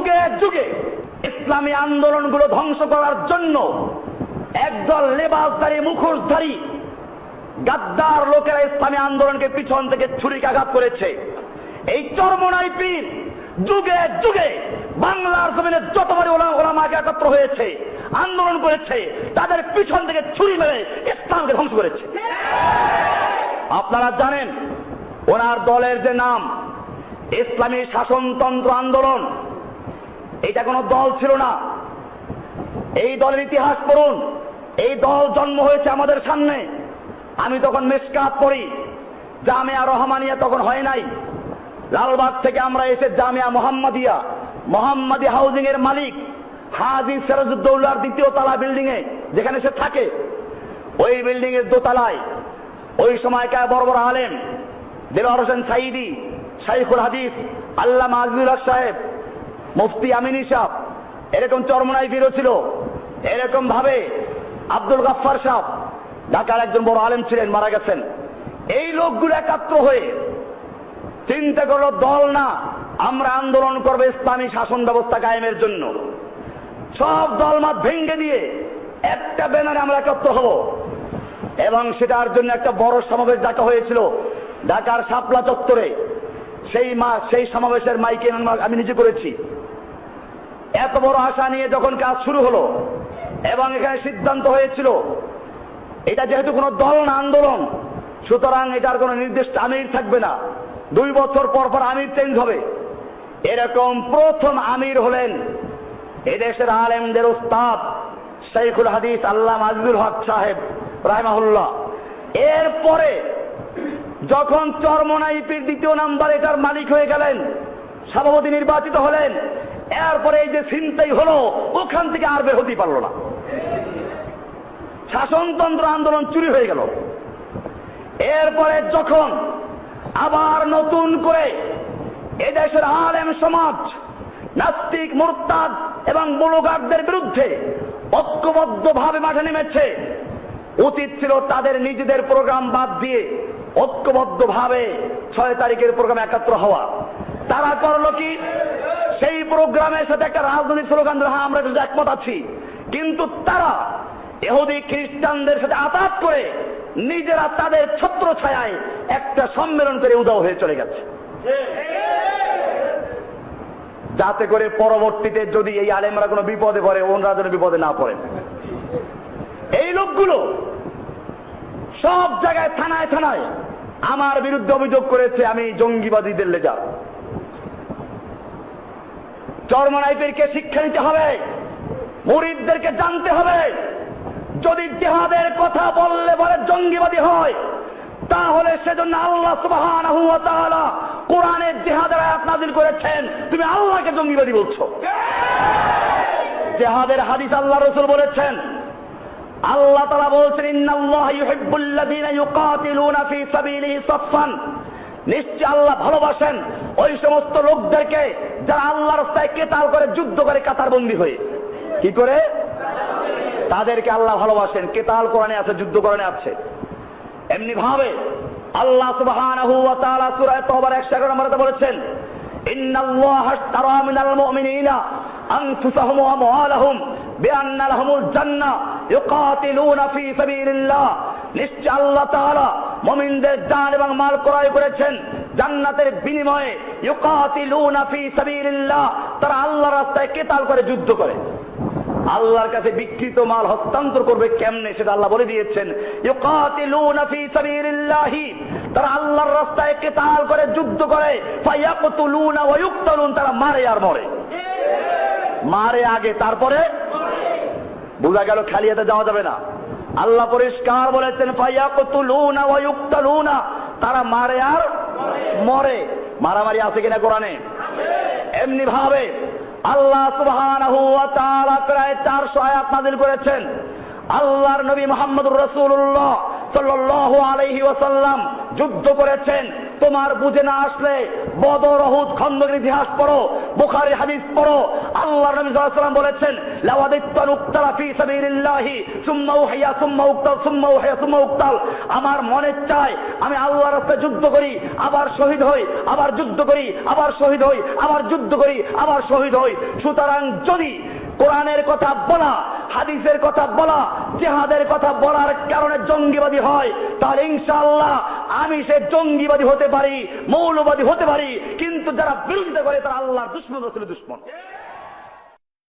যুগে যুগে ইসলামী আন্দোলনগুলো ধ্বংস করার জন্য একদল লেবাসধারী মুখোশধারী গাদ্দার লোকেরা ইসলামী আন্দোলনকে পিছন থেকে ছুরিকাঘাত করেছে। এই চরমনাই পীর যুগে যুগে বাংলার জমিনে যতবারই ওলামাকে একত্র হয়েছে, আন্দোলন করেছে, তাদের পিছন থেকে ছুরি মেরে ইসলামকে ধ্বংস করেছে। আপনারা জানেন ওনার দলের যে নাম ইসলামী শাসনতন্ত্র আন্দোলন, এটা কোনো দল ছিল না। এই দলের ইতিহাস পড়ুন। এই দল জন্ম হয়েছে আমাদের সামনে। আমি তখন মিশকাত পড়ি, জামিয়া রহমানিয়া তখন হয় নাই। লালবাগ থেকে আমরা এসে জামিয়া মোহাম্মদী হাউজিং এর মালিক হাজী সিরাজউদ্দৌলার দ্বিতীয় তলা বিল্ডিং এ যেখানে সে থাকে, ওই বিল্ডিং এর দোতলায় ওই সময়কার বড় বড় আলেম দেলোয়ার হোসেন সাইদি, শাইখুল হাদিস আল্লামা আজিজুল হক সাহেব, মুফতি আমিনী সাহেব, এরকম চরমনাই পীরও ছিল। এরকম ভাবে আব্দুল গাফফার সাহেব ঢাকার একজন বড় আলেম ছিলেন, মারা গেছেন। এই লোকগুলো একাত্র হয়ে চিন্তা করলো দল না, আমরা আন্দোলন করবো ইসলামী শাসন ব্যবস্থা কায়েমের জন্য। সব দলমত ভেঙ্গে দিয়ে একটা ব্যানারে আমরা একাত্র হব, এবং সেটার জন্য একটা বড় সমাবেশ ডাকা হয়েছিল ঢাকার শাপলা চত্বরে। সেই সমাবেশের মাইকে আমি নিজে করেছি। এত বড় আশা নিয়ে যখন কাজ শুরু হলো এবং এখানে সিদ্ধান্ত হয়েছিল এটা যেহেতু কোনো দল না, আন্দোলন, সুতরাং এটার কোনো নির্দিষ্ট আমির থাকবে না, 2 বছর পর পর আমির চেঞ্জ হবে। এরকম প্রথম আমির হলেন এদেশের আলেমদের উস্তাদ শাইখুল হাদিস আল্লামা আজিজুল হক সাহেব রাহিমাহুল্লাহ। এরপরে যখন চরমনাই পীর দ্বিতীয় নাম্বার এটার মালিক হয়ে গেলেন, সভাপতি নির্বাচিত হলেন, এরপরে এই যে ছিনতাই হলো, ওখান থেকে আর বের হতে পারল না। শাসনতন্ত্র আন্দোলন চুরি হয়ে গেল। এরপরে যখন আবার নতুন করে এদেশের আলেম সমাজ নাস্তিক, মুরতাদ এবং বুলুগারদের বিরুদ্ধে ঐক্যবদ্ধভাবে মাঠে নেমেছে, উচিত ছিল তাদের নিজেদের প্রোগ্রাম বাদ দিয়ে ঐক্যবদ্ধভাবে 6 তারিখের প্রোগ্রামে একাত্র হওয়া। তারা করলো কি, সেই প্রোগ্রামের সাথে একটা রাজনৈতিক স্লোগান দিল, হ্যাঁ আমরা একমত আছি, কিন্তু তারা ইহুদি খ্রিস্টানদের সাথে আতাত করে নিজেরা তাদের ছত্র ছায়ায় একটা সম্মেলন করে উধাও হয়ে চলে গেছে, যাতে করে পরবর্তীতে যদি এই আলেমরা কোনো বিপদে পড়ে, ওনারা যেন বিপদে না পড়েন। এই লোকগুলো সব জায়গায় থানায় থানায় আমার বিরুদ্ধে অভিযোগ করেছে আমি জঙ্গিবাদীদের লেজা। চরমনাই পীরকে শিক্ষা নিতে হবে, মুরিদদেরকে জানতে হবে, যদি জিহাদের কথা বললে বলে জঙ্গিবাদী হয়, তাহলে সেজন্য আল্লাহ সুবহানাহু ওয়া তাআলা কোরআনে জিহাদের আয়াত নাযিল করেছেন, তুমি আল্লাহকে জঙ্গিবাদী বলছো। জিহাদের হাদিস আল্লাহ রাসূল বলেছেন, আল্লাহ তাআলা বলছেন, ইন্নাল্লাহা ইউহিব্বুল্লাযীনা ইউকাতিলুনা ফী সাবিলিহি সাফফান, নিশ্চয় আল্লাহ ভালোবাসেন ওই সমস্ত লোকদেরকে যারা আল্লাহর রাস্তায় কিতাল করে, যুদ্ধ করে, কাতারবন্দী হয়ে। কি করে? তাদেরকে আল্লাহ ভালোবাসেন। কিতাল কোরআনে আছে, যুদ্ধ কোরআনে আছে। এমনি ভাবে আল্লাহ সুবহানাহু ওয়া তাআলা সূরা তাওবার 111 নম্বরে বলেছেন, ইন্নাল্লাহা আশতারা মিনাল মুমিনিনা আনফুসাহুম ওয়া আমওয়ালাহুম বিআন্না লাহুমুল জান্নাহ ইউকাতিলুনা ফী সাবিলিল্লাহ, নিশ্চয় আল্লাহ তাআলা মুমিনদের জান এবং মাল ক্রয় করেছেন জান্নাতের বিনিময়ে। ইউকাতিলুনা ফী সাবিলিল্লাহ, তারা আল্লাহর রাস্তায় কিতাল করে, যুদ্ধ করে। আল্লাহর কাছে বিকৃত মাল হস্তান্তর করবে কেমনে সেটা আল্লাহ বলে দিয়েছেন। ইউকাতিলুনা ফী সাবিলিল্লাহি, তারা আল্লাহর রাস্তায় কিতাল করে, যুদ্ধ করে। ফায়াকতুলুনা ওয়া ইউকতালুন, তারা মারে আর মরে। মারে আগে, তারপরে বোঝা গেল খালি হাতে যাওয়া যাবে না। আল্লাহ পরিষ্কার বলেছেন, ফায়াকতুলুনা ওয়া ইউকতালুনা, তারা মারে আর মরে। মারামারি আছে কিনা কোরআনে? এমনি ভাবে আল্লাহ সুবহানাহু ওয়া তাআলা প্রায় 400 আয়াত নাযিল করেছেন। আল্লাহর নবী মুহাম্মদুর রাসূলুল্লাহ সাল্লাল্লাহু আলাইহি ওয়াসাল্লাম যুদ্ধ করেছেন, তোমার বুঝে না আসলে বদর উহুদ খন্দকের ইতিহাস পড়ো, বুখারী হাদিস পড়ো। আল্লাহর নবী সাল্লাল্লাহু আলাইহি ওয়াসাল্লাম বলেছেন, লাওয়াদিত্তু উক্তালা ফি সাবিলিল্লাহি সুম্মা উহিয়া সুম্মা উক্তাল সুম্মা উহিয়া সুম্মা উক্তাল। আমার মনে চায় আমি আল্লাহর রাস্তায় যুদ্ধ করি, আবার শহীদ হই, আবার যুদ্ধ করি, আবার শহীদ হই, আবার যুদ্ধ করি, আবার শহীদ হই। সুতরাং যদি কোরআনের কথা বলা, হাদিসের কথা বলা, জিহাদের কথা বলার কারণে জঙ্গিবাদী হয়, তাহলে ইনশাআল্লাহ আমি সে জঙ্গিবাদী হতে পারি, মৌলবাদী হতে পারি, কিন্তু যারা বিরোধিতা করে তারা আল্লাহর দুশমন, রাসূলের দুশমন।